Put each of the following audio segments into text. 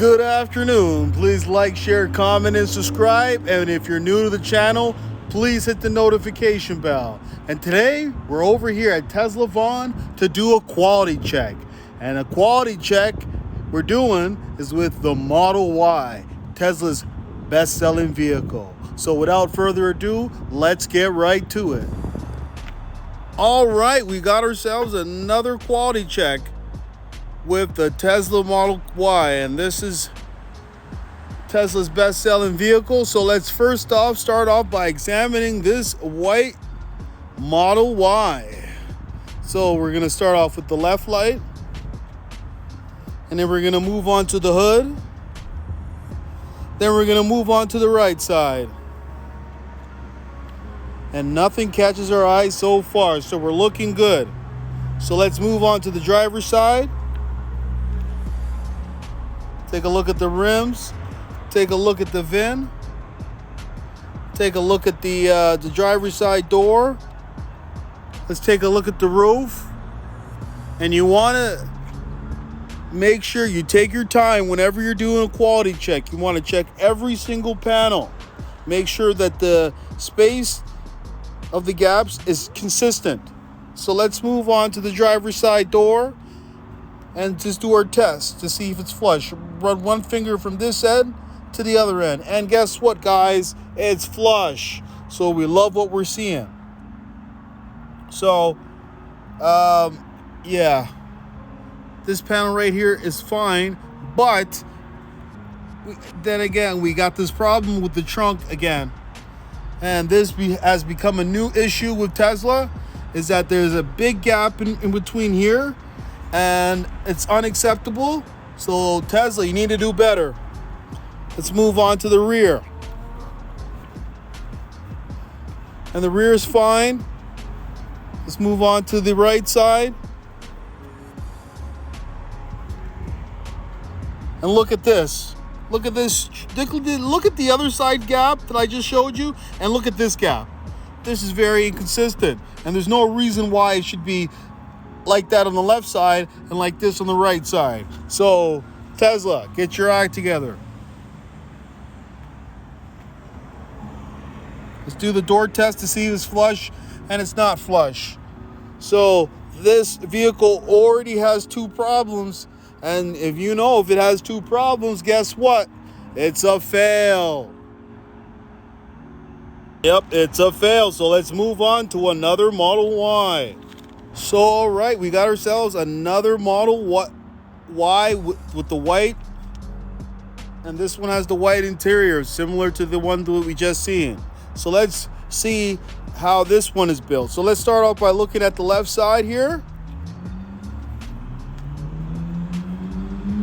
Good afternoon. Please like, share, comment, and subscribe. And if you're new to the channel, please hit the notification bell. And today, we're over here at Tesla Vaughn to do a quality check. And a quality check we're doing is with the Model Y, Tesla's best-selling vehicle. So without further ado, let's get right to it. All right, we got ourselves another quality check with the Tesla Model Y, and this is Tesla's best-selling vehicle. So let's first off start off by examining this white Model Y. So we're gonna start off with the left light, and then we're gonna move on to the hood. Then we're gonna move on to the right side. And nothing catches our eye so far, so we're looking good. So let's move on to the driver's side. Take a look at the rims. Take a look at the VIN. Take a look at the driver's side door. Let's take a look at the roof. And you want to make sure you take your time whenever you're doing a quality check. You want to check every single panel. Make sure that the space of the gaps is consistent. So let's move on to the driver's side door and just do our test to see if it's flush. Run one finger from this end to the other end. And guess what, guys? It's flush. So we love what we're seeing. So, yeah. This panel right here is fine. But, then again, we got this problem with the trunk again. And this has become a new issue with Tesla, is that there's a big gap in between here. And it's unacceptable. So Tesla, you need to do better. Let's move on to the rear. And the rear is fine. Let's move on to the right side. And look at this. Look at this. Look at the other side gap that I just showed you. And look at this gap. This is very inconsistent. And there's no reason why it should be like that on the left side and like this on the right side. So Tesla, get your act together. Let's do the door test to see if it's flush, and it's not flush. So this vehicle already has two problems, and if you know if it has two problems, guess what? It's a fail. Yep, it's a fail. So let's move on to another Model Y. So, all right, we got ourselves another Model Y with the white. And this one has the white interior, similar to the one that we just seen. So let's see how this one is built. So let's start off by looking at the left side here.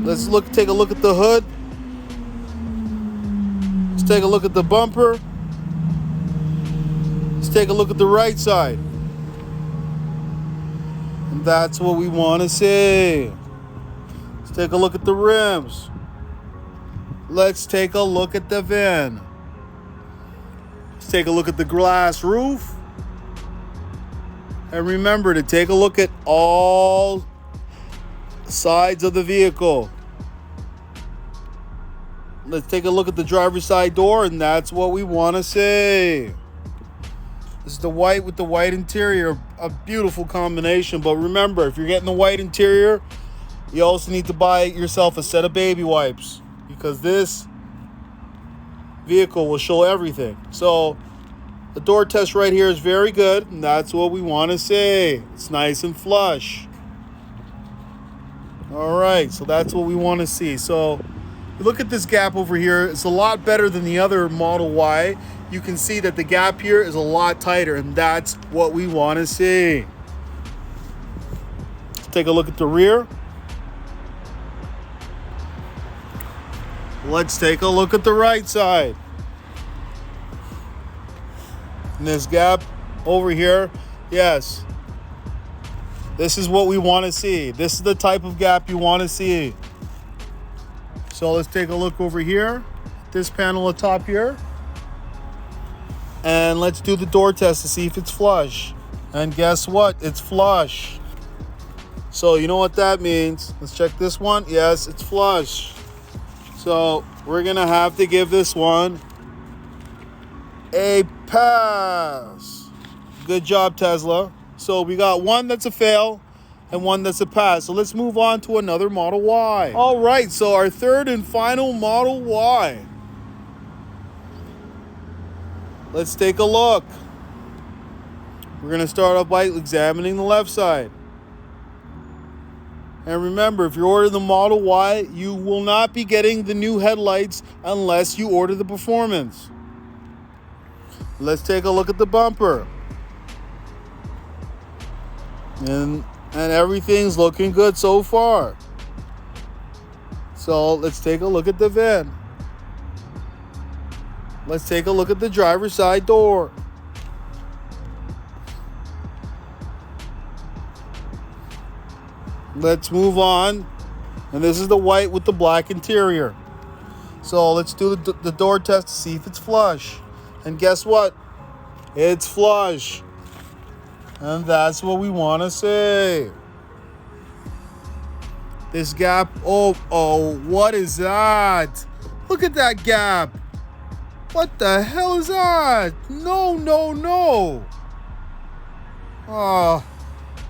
Let's take a look at the hood. Let's take a look at the bumper. Let's take a look at the right side. And that's what we want to see. Let's take a look at the rims. Let's take a look at the VIN. Let's take a look at the glass roof. And remember to take a look at all sides of the vehicle. Let's take a look at the driver's side door, and that's what we want to see. This is the white with the white interior, a beautiful combination. But remember, if you're getting the white interior, you also need to buy yourself a set of baby wipes, because this vehicle will show everything. So the door test right here is very good, and that's what we want to see. It's nice and flush. All right, so that's what we want to see. So look at this gap over here. It's a lot better than the other Model Y. You can see that the gap here is a lot tighter, and that's what we want to see. Let's take a look at the rear. Let's take a look at the right side. And this gap over here, yes, this is what we want to see. This is the type of gap you want to see. So let's take a look over here, this panel at top here. And let's do the door test to see if it's flush. And guess what? It's flush. So you know what that means. Let's check this one. Yes, it's flush. So we're going to have to give this one a pass. Good job, Tesla. So we got one that's a fail and one that's a pass. So let's move on to another Model Y. All right, so our third and final Model Y. Let's take a look. We're going to start off by examining the left side. And remember, if you order the Model Y, you will not be getting the new headlights unless you order the Performance. Let's take a look at the bumper. And everything's looking good so far. So let's take a look at the VIN. Let's take a look at the driver's side door. Let's move on. And this is the white with the black interior. So let's do the door test to see if it's flush. And guess what? It's flush. And that's what we want to say. This gap. Oh, what is that? Look at that gap. What the hell is that? No.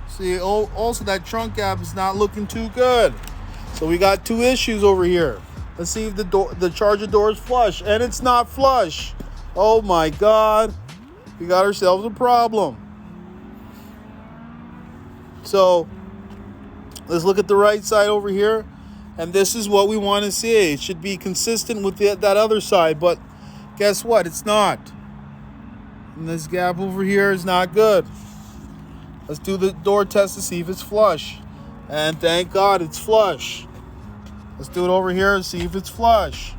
See, also that trunk gap is not looking too good. So we got two issues over here. Let's see if the charger door is flush. And it's not flush. Oh my God. We got ourselves a problem. So let's look at the right side over here. And this is what we want to see. It should be consistent with that other side. But guess what? It's not. And this gap over here is not good. Let's do the door test to see if it's flush. And thank God it's flush. Let's do it over here and see if it's flush.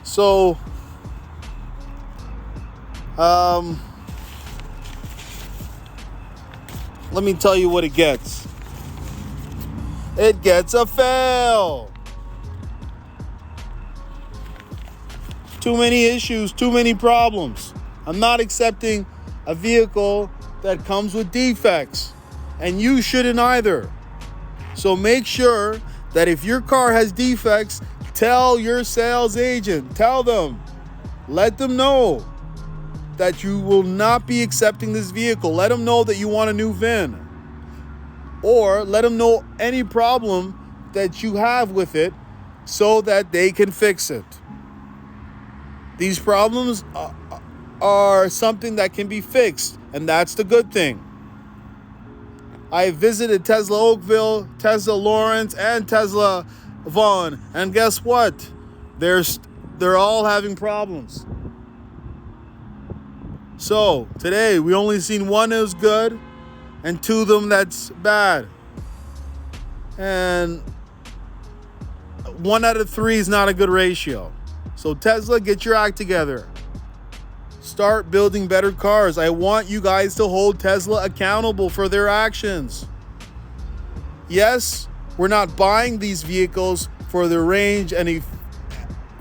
So, let me tell you what it gets. It gets a fail. Too many issues, too many problems. I'm not accepting a vehicle that comes with defects, and you shouldn't either. So make sure that if your car has defects, tell your sales agent, tell them, let them know that you will not be accepting this vehicle. Let them know that you want a new VIN, or let them know any problem that you have with it so that they can fix it. These problems are something that can be fixed, and that's the good thing. I visited Tesla Oakville, Tesla Lawrence, and Tesla Vaughan, and guess what? They're all having problems. So today we only seen one that was good and two of them that's bad, and 1 out of 3 is not a good ratio. So Tesla, get your act together. Start building better cars. I want you guys to hold Tesla accountable for their actions. Yes, we're not buying these vehicles for their range and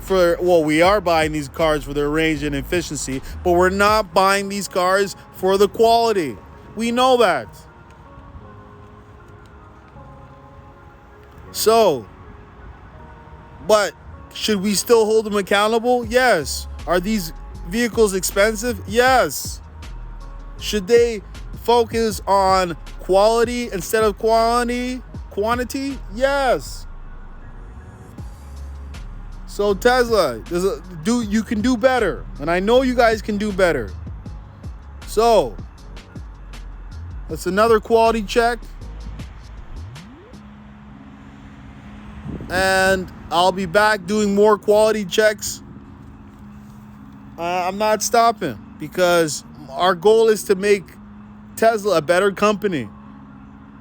we are buying these cars for their range and efficiency, but we're not buying these cars for the quality. We know that. So, but should we still hold them accountable? Yes. Are these vehicles expensive? Yes. Should they focus on quality instead of quantity? Yes. So Tesla, you can do better, and I know you guys can do better. So that's another quality check, and I'll be back doing more quality checks. I'm not stopping, because our goal is to make Tesla a better company,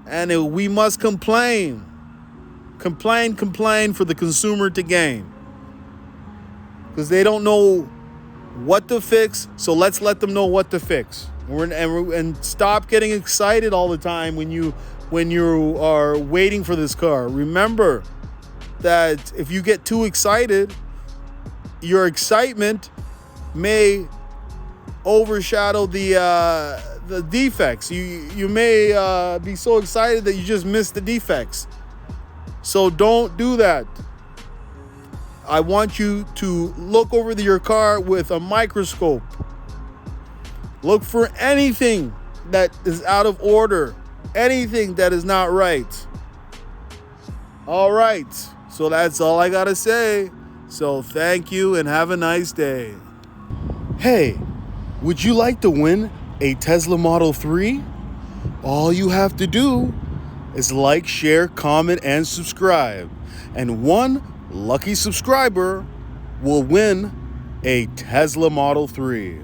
and we must complain for the consumer to gain, because they don't know what to fix. So let's let them know what to fix, and stop getting excited all the time when you are waiting for this car. Remember that if you get too excited, your excitement may overshadow the defects. You may be so excited that you just miss the defects. So don't do that. I want you to look over your car with a microscope. Look for anything that is out of order, anything that is not right. All right, so that's all I gotta say. So thank you and have a nice day. Hey, would you like to win a Tesla Model 3? All you have to do is like, share, comment, and subscribe. And one lucky subscriber will win a Tesla Model 3.